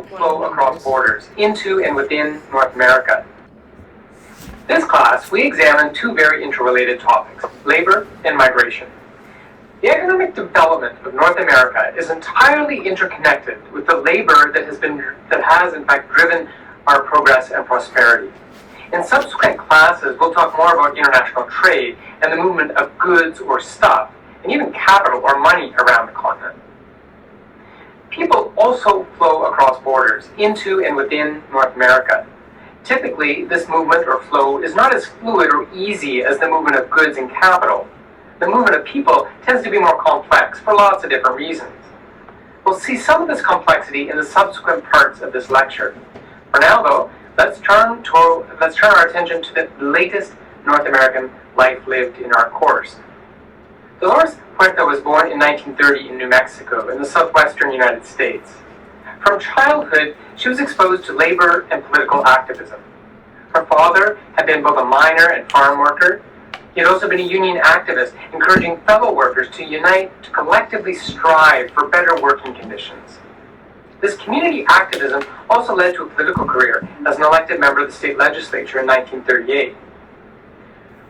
flow across borders into and within North America. This class, we examine two very interrelated topics, labor and migration. The economic development of North America is entirely interconnected with the labor that has in fact driven our progress and prosperity. In subsequent classes, we'll talk more about international trade and the movement of goods or stuff, and even capital or money around the continent. People also flow across borders into and within North America. Typically, this movement or flow is not as fluid or easy as the movement of goods and capital. The movement of people tends to be more complex for lots of different reasons. We'll see some of this complexity in the subsequent parts of this lecture. For now, though, let's turn our attention to the latest North American life lived in our course. Dolores Huerta was born in 1930 in New Mexico, in the southwestern United States. From childhood, she was exposed to labor and political activism. Her father had been both a miner and farm worker. He had also been a union activist, encouraging fellow workers to unite to collectively strive for better working conditions. This community activism also led to a political career as an elected member of the state legislature in 1938.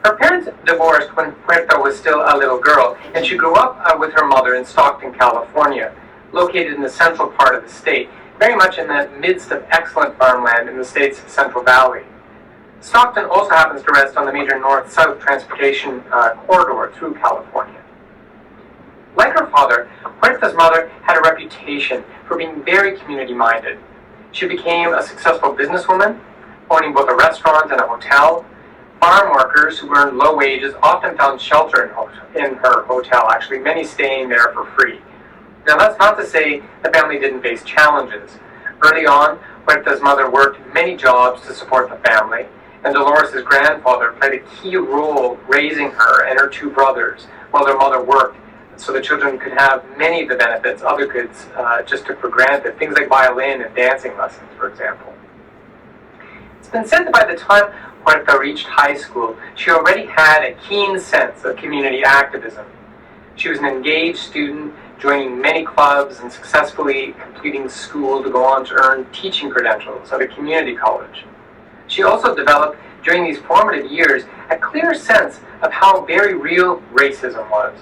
Her parents divorced when Huerta was still a little girl, and she grew up with her mother in Stockton, California, located in the central part of the state, very much in the midst of excellent farmland in the state's Central Valley. Stockton also happens to rest on the major north-south transportation corridor through California. Like her father, Huerta's mother had a reputation for being very community-minded. She became a successful businesswoman, owning both a restaurant and a hotel. Farm workers who earned low wages often found shelter in her hotel, actually many staying there for free. Now that's not to say the family didn't face challenges. Early on, Huerta's mother worked many jobs to support the family, and Dolores' grandfather played a key role raising her and her two brothers while their mother worked, so the children could have many of the benefits other kids just took for granted, things like violin and dancing lessons, for example. It's been said that by the time Huerta reached high school, she already had a keen sense of community activism. She was an engaged student, joining many clubs and successfully completing school to go on to earn teaching credentials at a community college. She also developed, during these formative years, a clear sense of how very real racism was.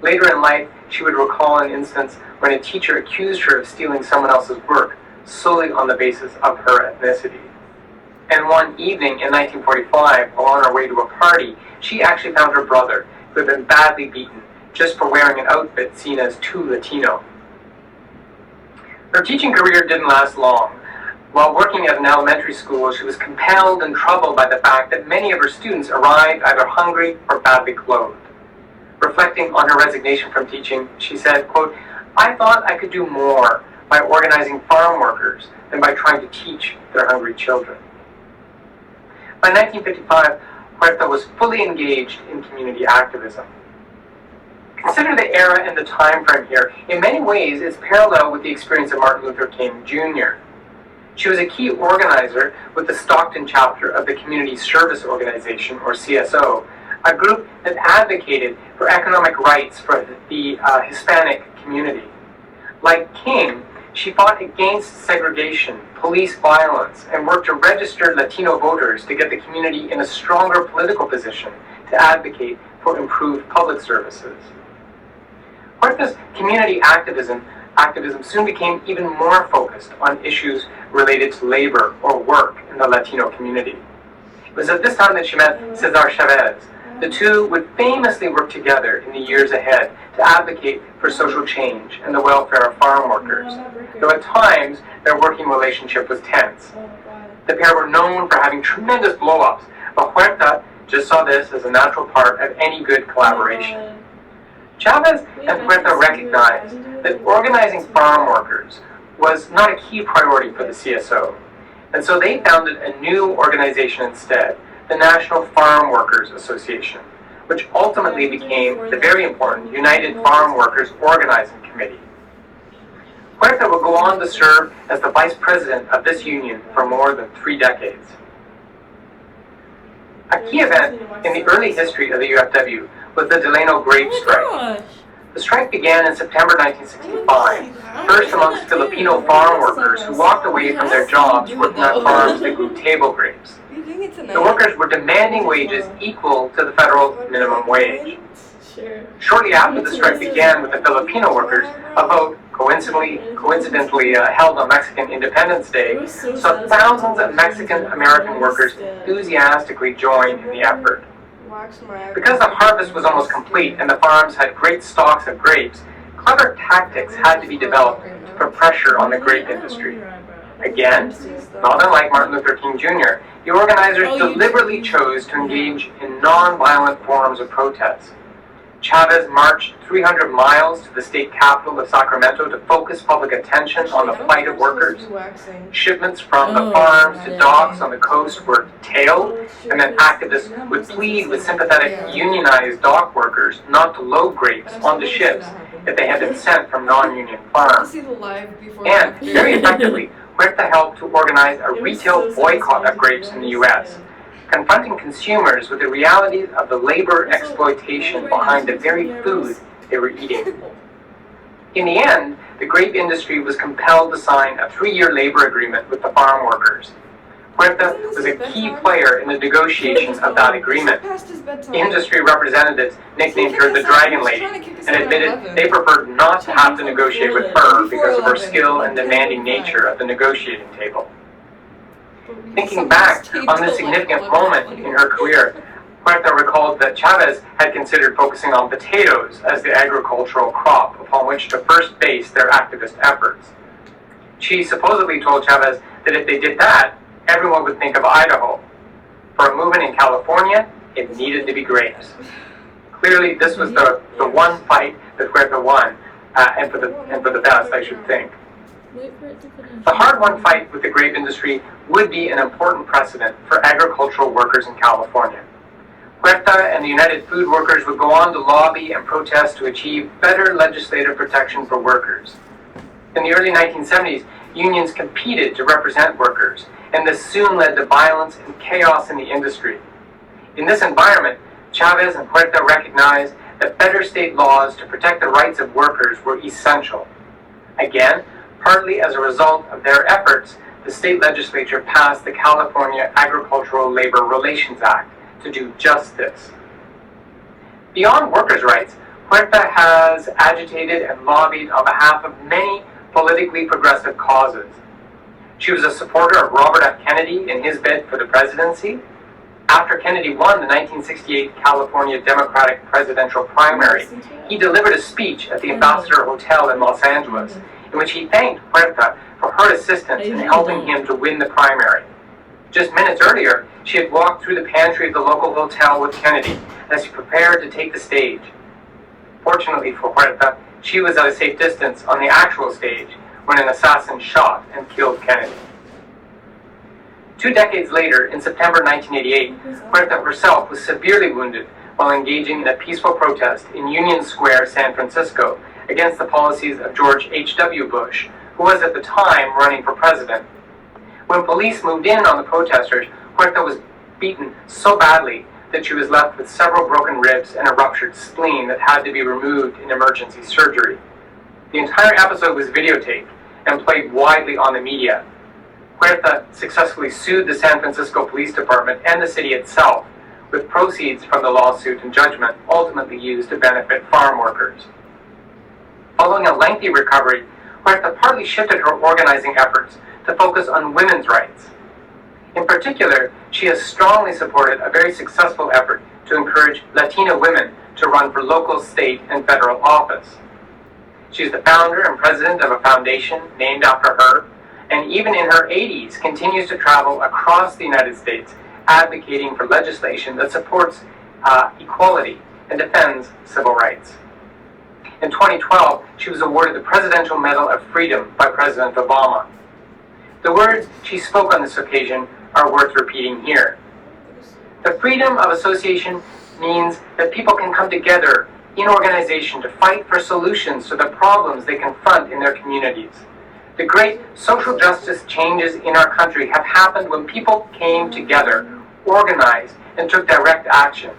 Later in life, she would recall an instance when a teacher accused her of stealing someone else's work solely on the basis of her ethnicity. And one evening in 1945, while on her way to a party, she actually found her brother, who had been badly beaten just for wearing an outfit seen as too Latino. Her teaching career didn't last long. While working at an elementary school, she was compelled and troubled by the fact that many of her students arrived either hungry or badly clothed. Reflecting on her resignation from teaching, she said, quote, "I thought I could do more by organizing farm workers than by trying to teach their hungry children." By 1955, Huerta was fully engaged in community activism. Consider the era and the time frame here. In many ways, it's parallel with the experience of Martin Luther King Jr. She was a key organizer with the Stockton chapter of the Community Service Organization, or CSO, a group that advocated for economic rights for the Hispanic community. Like King, she fought against segregation, police violence, and worked to register Latino voters to get the community in a stronger political position to advocate for improved public services. Huerta's community activism soon became even more focused on issues related to labor or work in the Latino community. It was at this time that she met Cesar Chavez. The two would famously work together in the years ahead to advocate for social change and the welfare of farm workers, though at times their working relationship was tense. The pair were known for having tremendous blow-ups, but Huerta just saw this as a natural part of any good collaboration. Chavez and Huerta recognized that organizing farm workers was not a key priority for the CSO, and so they founded a new organization instead, the National Farm Workers Association, which ultimately became the very important United Farm Workers Organizing Committee. Huerta would go on to serve as the vice president of this union for more than 3 decades. A key event in the early history of the UFW was the Delano grape strike. The strike began in September 1965, first amongst Filipino farm workers who walked away from their jobs working on farms that grew table grapes. The workers were demanding wages equal to the federal minimum wage. Shortly after the strike began with the Filipino workers, a vote coincidentally held on Mexican Independence Day, saw thousands of Mexican-American workers enthusiastically join in the effort. Because the harvest was almost complete and the farms had great stocks of grapes, clever tactics had to be developed to put pressure on the grape industry. Again, not unlike Martin Luther King Jr., the organizers deliberately chose to engage in non-violent forms of protest. Chavez marched 300 miles to the state capital of Sacramento to focus public attention on the plight of workers. Shipments from the farms to docks on the coast were tailed, and then activists would plead with sympathetic unionized dock workers not to load grapes onto ships if they had been sent from non-union farms. And, very effectively, Huerta helped to organize a retail boycott of grapes in the U.S., confronting consumers with the realities of the labor exploitation behind the very food they were eating. In the end, the grape industry was compelled to sign a 3-year labor agreement with the farm workers. Huerta was a key player in the negotiation of that agreement. Industry representatives nicknamed her the Dragon Lady and admitted they preferred not to have to negotiate with her because of her skill and demanding nature at the negotiating table. Thinking back on this significant moment in her career, Huerta recalled that Chavez had considered focusing on potatoes as the agricultural crop upon which to first base their activist efforts. She supposedly told Chavez that if they did that, everyone would think of Idaho. For a movement in California, it needed to be grapes. Clearly, this was the one fight that Huerta won, and for the best, I should think. The hard-won fight with the grape industry would be an important precedent for agricultural workers in California. Huerta and the United Food Workers would go on to lobby and protest to achieve better legislative protection for workers. In the early 1970s, unions competed to represent workers, and this soon led to violence and chaos in the industry. In this environment, Chavez and Huerta recognized that better state laws to protect the rights of workers were essential. Again, partly as a result of their efforts, the state legislature passed the California Agricultural Labor Relations Act to do just this. Beyond workers' rights, Huerta has agitated and lobbied on behalf of many politically progressive causes. She was a supporter of Robert F. Kennedy in his bid for the presidency. After Kennedy won the 1968 California Democratic presidential primary, he delivered a speech at the Ambassador Hotel in Los Angeles, in which he thanked Huerta for her assistance in helping him to win the primary. Just minutes earlier, she had walked through the pantry of the local hotel with Kennedy as he prepared to take the stage. Fortunately for Huerta, she was at a safe distance on the actual stage when an assassin shot and killed Kennedy. 2 decades later, in September 1988, Huerta herself was severely wounded while engaging in a peaceful protest in Union Square, San Francisco, against the policies of George H.W. Bush, who was at the time running for president. When police moved in on the protesters, Huerta was beaten so badly that she was left with several broken ribs and a ruptured spleen that had to be removed in emergency surgery. The entire episode was videotaped and played widely on the media. Huerta successfully sued the San Francisco Police Department and the city itself, with proceeds from the lawsuit and judgment ultimately used to benefit farm workers. Following a lengthy recovery, Huerta partly shifted her organizing efforts to focus on women's rights. In particular, she has strongly supported a very successful effort to encourage Latina women to run for local, state, and federal office. She's the founder and president of a foundation named after her, and even in her 80s continues to travel across the United States advocating for legislation that supports equality and defends civil rights. In 2012, she was awarded the Presidential Medal of Freedom by President Obama. The words she spoke on this occasion are worth repeating here. The freedom of association means that people can come together in organization to fight for solutions to the problems they confront in their communities. The great social justice changes in our country have happened when people came together, organized, and took direct action.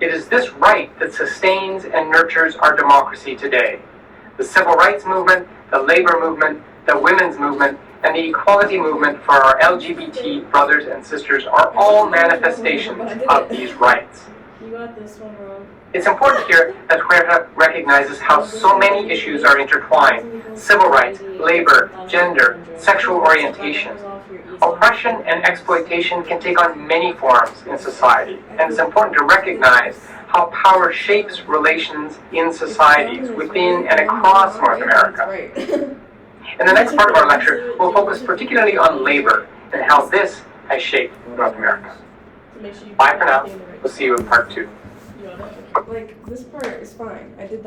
It is this right that sustains and nurtures our democracy today. The civil rights movement, the labor movement, the women's movement, and the equality movement for our LGBT brothers and sisters are all manifestations of these rights. You got this one wrong. It's important here that Huerta recognizes how so many issues are intertwined: civil rights, labor, gender, sexual orientation. Oppression and exploitation can take on many forms in society, and it's important to recognize how power shapes relations in societies within and across North America. In the next part of our lecture, we'll focus particularly on labor and how this has shaped North America. Bye for now. We'll see you in part 2. Like, this part is fine. I did that.